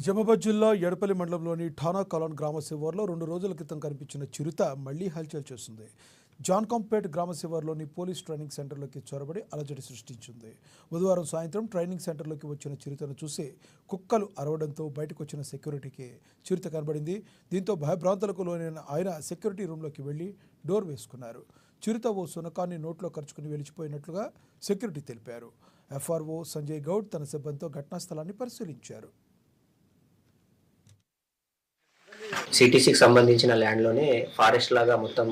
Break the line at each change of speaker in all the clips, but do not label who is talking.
నిజామాబాద్ జిల్లా ఎడపల్లి మండలంలోని ఠానా కాలాన్ గ్రామ శివారులో 2 రోజుల క్రితం కనిపించిన చిరుత మళ్లీ హల్చల్ చేస్తుంది. జాన్కంపేట్ గ్రామ శివారులోని పోలీస్ ట్రైనింగ్ సెంటర్లోకి చొరబడి అలజడి సృష్టించింది. బుధవారం సాయంత్రం ట్రైనింగ్ సెంటర్లోకి వచ్చిన చిరుతను చూసి కుక్కలు అరవడంతో బయటకు వచ్చిన సెక్యూరిటీకి చిరుత కనబడింది. దీంతో భయభ్రాంతులకు లోనైన ఆయన సెక్యూరిటీ రూమ్లోకి వెళ్లి డోర్ వేసుకున్నారు. చిరుత ఓ శునకాన్ని నోట్లో ఖర్చుకుని వెలిచిపోయినట్లుగా సెక్యూరిటీ తెలిపారు. ఎఫ్ఆర్ఓ సంజయ్ గౌడ్ తన సిబ్బందితో ఘటనా స్థలాన్ని పరిశీలించారు.
సిటీసీకి సంబంధించిన ల్యాండ్‌లోనే ఫారెస్ట్ లాగా మొత్తం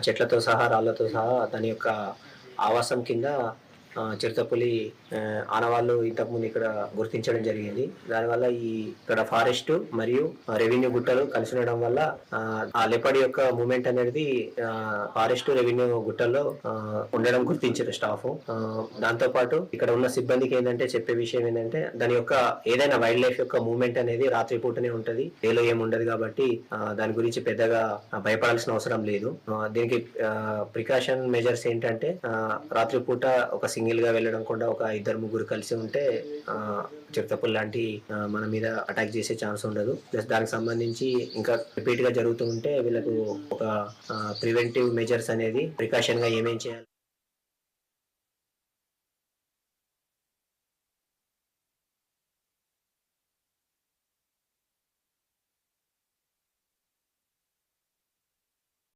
చెట్లతో సహా, రాళ్ళతో సహా దాని యొక్క ఆవాసం కింద చిరుతపులి ఆనవాళ్ళు ఇంతకుముందు ఇక్కడ గుర్తించడం జరిగింది. దానివల్ల ఇక్కడ ఫారెస్ట్ మరియు రెవెన్యూ గుట్టలు కలిసి ఉండడం వల్ల ఆ లెపర్డ్ యొక్క మూమెంట్ అనేది ఫారెస్ట్ రెవెన్యూ గుట్టల్లో ఉండడం గుర్తించారు స్టాఫ్. దాంతో పాటు ఇక్కడ ఉన్న సిబ్బందికి ఏంటంటే చెప్పే విషయం ఏంటంటే దాని యొక్క ఏదైనా వైల్డ్ లైఫ్ యొక్క మూమెంట్ అనేది రాత్రి పూటనే ఉంటది, డేలో ఏముండదు కాబట్టి దాని గురించి పెద్దగా భయపడాల్సిన అవసరం లేదు. దీనికి ప్రికాషన్ మెజర్స్ ఏంటంటే రాత్రిపూట ఒక సింగిల్ గా వెళ్ళడం కూడా ఒక 2-3 కలిసి ఉంటే చిరుతపుల్ లాంటి మన మీద అటాక్ చేసే ఛాన్స్ ఉండదు. ప్లస్ దానికి సంబంధించి ఇంకా రిపీట్ గా జరుగుతూ ఉంటే వీళ్ళకు ఒక ప్రివెంటివ్ మెజర్స్ అనేది ప్రికాషన్ గా ఏమేం చేయాలి